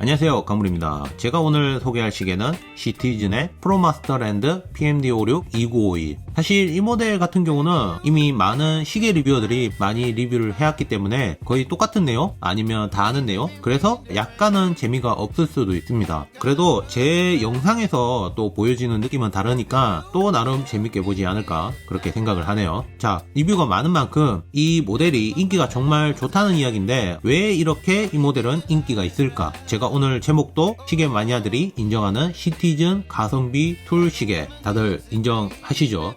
안녕하세요, 강물입니다. 제가 오늘 소개할 시계는 시티즌의 프로마스터랜드 PMD56 2951. 사실 이 모델 같은 경우는 이미 많은 시계 리뷰어들이 많이 리뷰를 해왔기 때문에 거의 똑같은 내용 아니면 다 아는 내용, 그래서 약간은 재미가 없을 수도 있습니다. 그래도 제 영상에서 또 보여지는 느낌은 다르니까 또 나름 재밌게 보지 않을까 그렇게 생각을 하네요. 자, 리뷰가 많은 만큼 이 모델이 인기가 정말 좋다는 이야기인데 왜 이렇게 이 모델은 인기가 있을까? 제가 오늘 제목도 시계 마니아들이 인정하는 시티즌 가성비 툴 시계, 다들 인정하시죠?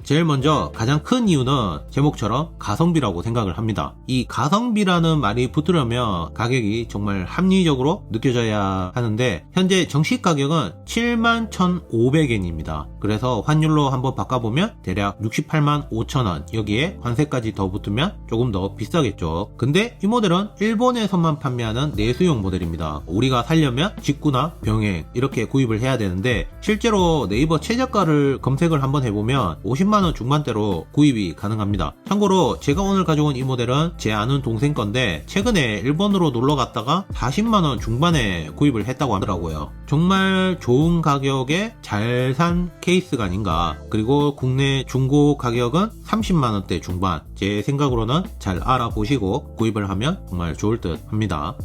제일 먼저 가장 큰 이유는 제목처럼 가성비라고 생각을 합니다. 이 가성비라는 말이 붙으려면 가격이 정말 합리적으로 느껴져야 하는데 현재 정식 가격은 71,500엔입니다. 그래서 환율로 한번 바꿔보면 대략 685,000원, 여기에 관세까지 더 붙으면 조금 더 비싸겠죠. 근데 이 모델은 일본에서만 판매하는 내수용 모델입니다. 우리가 살려면 직구나 병행 이렇게 구입을 해야 되는데 실제로 네이버 최저가를 검색을 한번 해보면 50만원 중반대로 구입이 가능합니다. 참고로 제가 오늘 가져온 이 모델은 제 아는 동생 건데 최근에 일본으로 놀러 갔다가 40만원 중반에 구입을 했다고 하더라고요. 정말 좋은 가격에 잘 산 케이스가 아닌가. 그리고 국내 중고 가격은 30만원대 중반. 제 생각으로는 잘 알아보시고 구입을 하면 정말 좋을 듯 합니다.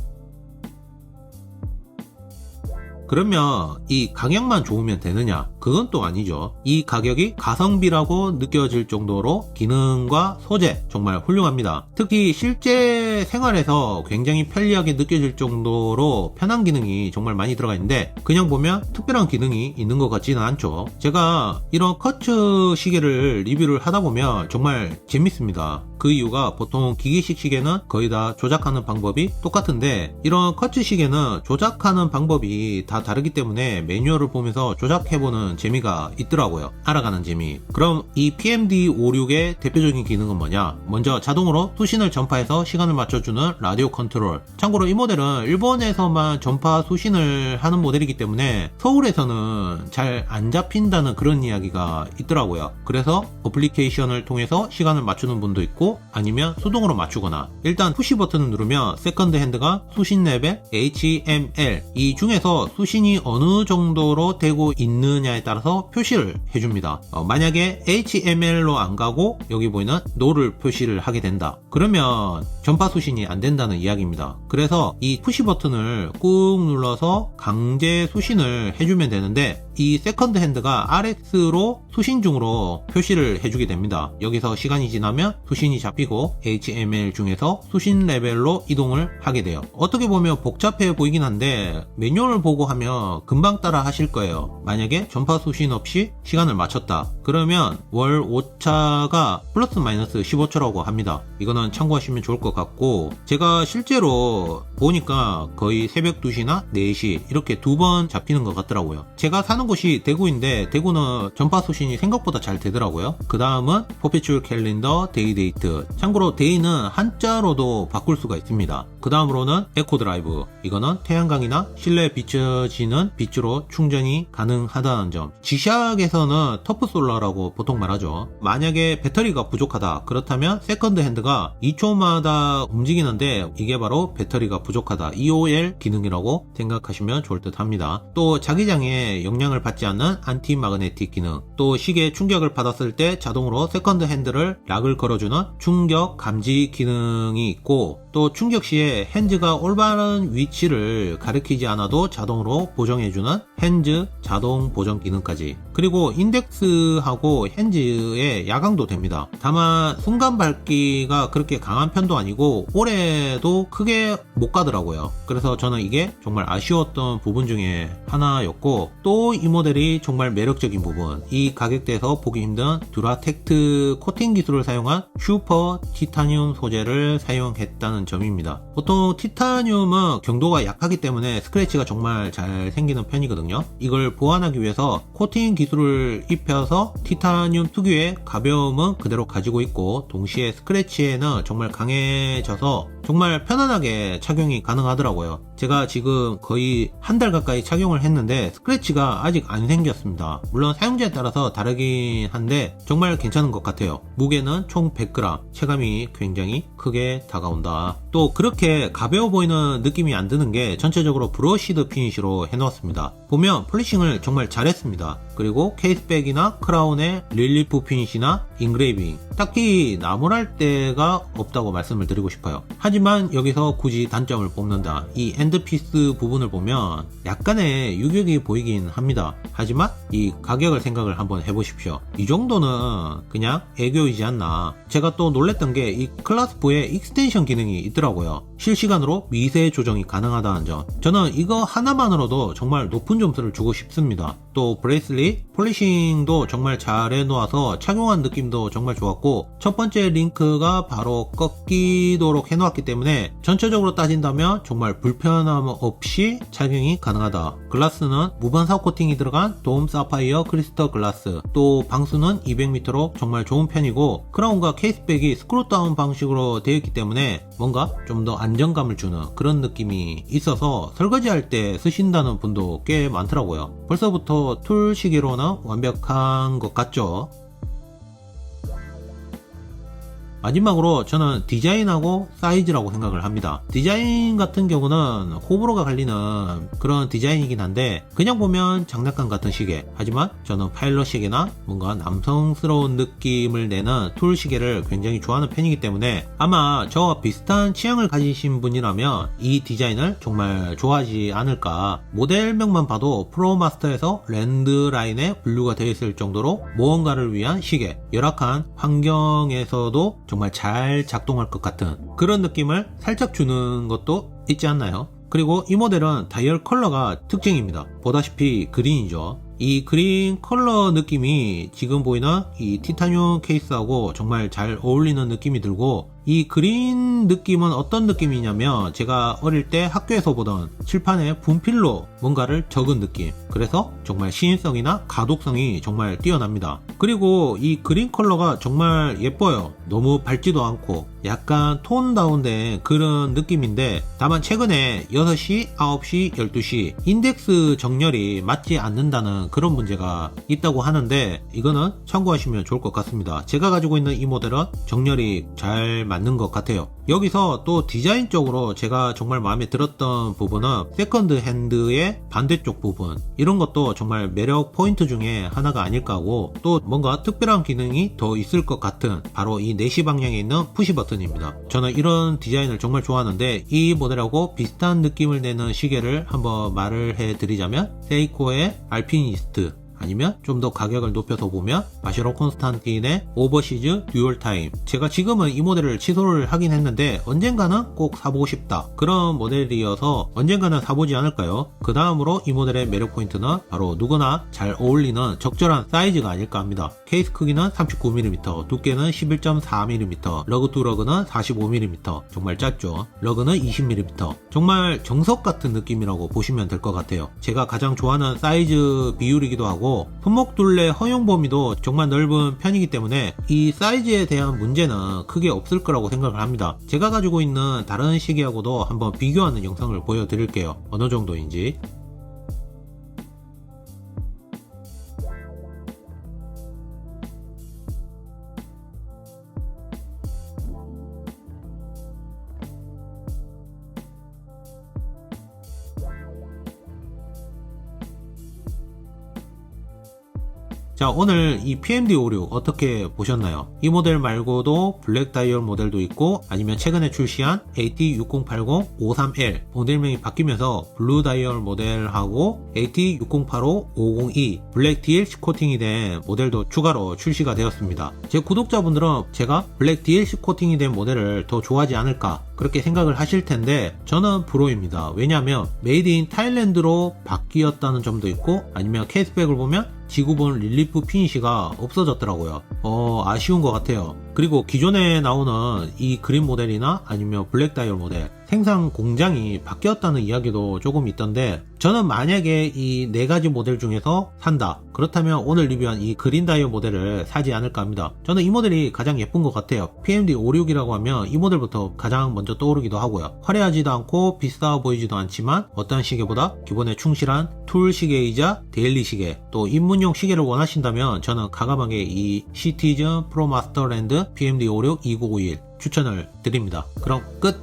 그러면 이 가격만 좋으면 되느냐? 그건 또 아니죠. 이 가격이 가성비라고 느껴질 정도로 기능과 소재 정말 훌륭합니다. 특히 실제 생활에서 굉장히 편리하게 느껴질 정도로 편한 기능이 정말 많이 들어가 있는데 그냥 보면 특별한 기능이 있는 것 같지는 않죠. 제가 이런 커츠 시계를 리뷰를 하다 보면 정말 재밌습니다. 그 이유가 보통 기계식 시계는 거의 다 조작하는 방법이 똑같은데 이런 커츠 시계는 조작하는 방법이 다 다르기 때문에 매뉴얼을 보면서 조작해보는 재미가 있더라고요. 알아가는 재미. 그럼 이 PMD56의 대표적인 기능은 뭐냐? 먼저 자동으로 수신을 전파해서 시간을 맞춰주는 라디오 컨트롤. 참고로 이 모델은 일본에서만 전파 수신을 하는 모델이기 때문에 서울에서는 잘 안 잡힌다는 그런 이야기가 있더라고요. 그래서 어플리케이션을 통해서 시간을 맞추는 분도 있고 아니면 수동으로 맞추거나 일단 푸시 버튼을 누르면 세컨드 핸드가 수신 레벨 HML 이 중에서 수신이 어느 정도로 되고 있느냐에 따라서 표시를 해줍니다. 만약에 HML로 안 가고 여기 보이는 NO를 표시를 하게 된다. 그러면 전파 수신이 안 된다는 이야기입니다. 그래서 이 푸시 버튼을 꾹 눌러서 강제 수신을 해주면 되는데 이 세컨드 핸드가 RX로 수신 중으로 표시를 해주게 됩니다. 여기서 시간이 지나면 수신이 잡히고 HML 중에서 수신 레벨로 이동을 하게 돼요. 어떻게 보면 복잡해 보이긴 한데 매뉴얼을 보고 하면 금방 따라 하실 거예요. 만약에 전파 수신 없이 시간을 맞췄다. 그러면 월 오차가 플러스 마이너스 15초라고 합니다. 이거는 참고하시면 좋을 것 같고 제가 실제로 보니까 거의 새벽 2시나 4시 이렇게 2번 잡히는 것 같더라고요. 제가 사는 곳이 대구인데 대구는 전파 수신이 생각보다 잘 되더라고요. 그 다음은 퍼페추얼 캘린더 데이데이트. 참고로 데이는 한자로도 바꿀 수가 있습니다. 그 다음으로는 에코 드라이브. 이거는 태양광이나 실내에 비춰지는 빛으로 충전이 가능하다는 점. 지샥에서는 터프 솔라라고 보통 말하죠. 만약에 배터리가 부족하다. 그렇다면 세컨드 핸드가 2초마다 움직이는데 이게 바로 배터리가 부족하다. EOL 기능이라고 생각하시면 좋을 듯 합니다. 또 자기장에 영향을 받지 않는 안티 마그네틱 기능. 또 시계에 충격을 받았을 때 자동으로 세컨드 핸드를 락을 걸어주는 충격 감지 기능이 있고 또 충격 시에 핸즈가 올바른 위치를 가리키지 않아도 자동으로 보정해주는 핸즈 자동 보정 기능까지. 그리고 인덱스하고 핸즈의 야광도 됩니다. 다만 순간 밝기가 그렇게 강한 편도 아니고 오래도 크게 못 가더라고요. 그래서 저는 이게 정말 아쉬웠던 부분 중에 하나였고 또 이 모델이 정말 매력적인 부분, 이 가격대에서 보기 힘든 듀라텍트 코팅 기술을 사용한 슈퍼 티타늄 소재를 사용했다는 점입니다. 보통 티타늄은 경도가 약하기 때문에 스크래치가 정말 잘 생기는 편이거든요. 있거든요. 이걸 보완하기 위해서 코팅 기술을 입혀서 티타늄 특유의 가벼움은 그대로 가지고 있고 동시에 스크래치에는 정말 강해져서 정말 편안하게 착용이 가능하더라고요. 제가 지금 거의 한 달 가까이 착용을 했는데 스크래치가 아직 안 생겼습니다. 물론 사용자에 따라서 다르긴 한데 정말 괜찮은 것 같아요. 무게는 총 100g, 체감이 굉장히 크게 다가온다. 또 그렇게 가벼워 보이는 느낌이 안 드는 게 전체적으로 브러쉬드 피니쉬로 해놓았습니다. 보면 폴리싱을 정말 잘했습니다. 그리고 케이스백이나 크라운의 릴리프 피니쉬나 인그레이빙, 딱히 나무랄 데가 없다고 말씀을 드리고 싶어요. 하지만 여기서 굳이 단점을 뽑는다. 이 엔드피스 부분을 보면 약간의 유격이 보이긴 합니다. 하지만 이 가격을 생각을 한번 해보십시오. 이 정도는 그냥 애교이지 않나. 제가 또 놀랬던 게 이 클라스포에 익스텐션 기능이 있더라고요. 실시간으로 미세 조정이 가능하다는 점. 저는 이거 하나만으로도 정말 높은 점수를 주고 싶습니다. 또 브레이슬릿 폴리싱도 정말 잘 해놓아서 착용한 느낌도 정말 좋았고, 첫 번째 링크가 바로 꺾이도록 해놓았기 때문에 전체적으로 따진다면 정말 불편함 없이 착용이 가능하다. 글라스는 무반사 코팅이 들어간 돔 사파이어 크리스탈 글라스, 또 방수는 200m로 정말 좋은 편이고, 크라운과 케이스백이 스크루다운 방식으로 되어 있기 때문에 뭔가 좀 더 안정감을 주는 그런 느낌이 있어서 설거지할 때 쓰신다는 분도 꽤 많더라고요. 벌써부터 툴 시계로는 완벽한 것 같죠? 마지막으로 저는 디자인하고 사이즈라고 생각을 합니다. 디자인 같은 경우는 호불호가 갈리는 그런 디자인이긴 한데 그냥 보면 장난감 같은 시계, 하지만 저는 파일럿 시계나 뭔가 남성스러운 느낌을 내는 툴 시계를 굉장히 좋아하는 편이기 때문에 아마 저와 비슷한 취향을 가지신 분이라면 이 디자인을 정말 좋아하지 않을까. 모델명만 봐도 프로마스터에서 랜드 라인에 분류가 되어 있을 정도로 무언가를 위한 시계, 열악한 환경에서도 정말 잘 작동할 것 같은 그런 느낌을 살짝 주는 것도 있지 않나요? 그리고 이 모델은 다이얼 컬러가 특징입니다. 보다시피 그린이죠. 이 그린 컬러 느낌이 지금 보이는 이 티타늄 케이스하고 정말 잘 어울리는 느낌이 들고, 이 그린 느낌은 어떤 느낌이냐면 제가 어릴 때 학교에서 보던 칠판에 분필로 뭔가를 적은 느낌. 그래서 정말 시인성이나 가독성이 정말 뛰어납니다. 그리고 이 그린 컬러가 정말 예뻐요. 너무 밝지도 않고 약간 톤 다운된 그런 느낌인데, 다만 최근에 6시, 9시, 12시 인덱스 정렬이 맞지 않는다는 그런 문제가 있다고 하는데 이거는 참고하시면 좋을 것 같습니다. 제가 가지고 있는 이 모델은 정렬이 잘 맞는 것 같아요. 여기서 또 디자인적으로 제가 정말 마음에 들었던 부분은 세컨드 핸드의 반대쪽 부분, 이런 것도 정말 매력 포인트 중에 하나가 아닐까 하고, 또 뭔가 특별한 기능이 더 있을 것 같은 바로 이 4시 방향에 있는 푸시 버튼입니다. 저는 이런 디자인을 정말 좋아하는데 이 모델하고 비슷한 느낌을 내는 시계를 한번 말을 해드리자면 세이코의 알피니스트, 아니면 좀 더 가격을 높여서 보면 바시로 콘스탄틴의 오버시즈 듀얼 타임. 제가 지금은 이 모델을 취소를 하긴 했는데 언젠가는 꼭 사보고 싶다, 그런 모델이어서 언젠가는 사보지 않을까요? 그 다음으로 이 모델의 매력 포인트는 바로 누구나 잘 어울리는 적절한 사이즈가 아닐까 합니다. 케이스 크기는 39mm, 두께는 11.4mm, 러그 투 러그는 45mm, 정말 짧죠. 러그는 20mm, 정말 정석 같은 느낌이라고 보시면 될 것 같아요. 제가 가장 좋아하는 사이즈 비율이기도 하고, 손목 둘레 허용 범위도 정말 넓은 편이기 때문에 이 사이즈에 대한 문제는 크게 없을 거라고 생각을 합니다. 제가 가지고 있는 다른 시계하고도 한번 비교하는 영상을 보여드릴게요. 어느 정도인지. 자, 오늘 이 PMD56 어떻게 보셨나요? 이 모델 말고도 블랙 다이얼 모델도 있고, 아니면 최근에 출시한 AT6080-53L 모델명이 바뀌면서 블루 다이얼 모델하고 AT6085-502 블랙 DLC 코팅이 된 모델도 추가로 출시가 되었습니다. 제 구독자분들은 제가 블랙 DLC 코팅이 된 모델을 더 좋아하지 않을까 그렇게 생각을 하실 텐데 저는 불호입니다. 왜냐하면 메이드 인 타일랜드로 바뀌었다는 점도 있고, 아니면 케이스백을 보면 지구본 릴리프 피니쉬가 없어졌더라고요. 아쉬운 것 같아요. 그리고 기존에 나오는 이 그린 모델이나 아니면 블랙 다이얼 모델, 생산 공장이 바뀌었다는 이야기도 조금 있던데, 저는 만약에 이 4가지 모델 중에서 산다, 그렇다면 오늘 리뷰한 이 그린 다이어 모델을 사지 않을까 합니다. 저는 이 모델이 가장 예쁜 것 같아요. PMD56이라고 하면 이 모델부터 가장 먼저 떠오르기도 하고요. 화려하지도 않고 비싸 보이지도 않지만 어떠한 시계보다 기본에 충실한 툴 시계이자 데일리 시계, 또 입문용 시계를 원하신다면 저는 가감하게 이 시티즌 프로마스터랜드 PMD56 2951 추천을 드립니다. 그럼 끝!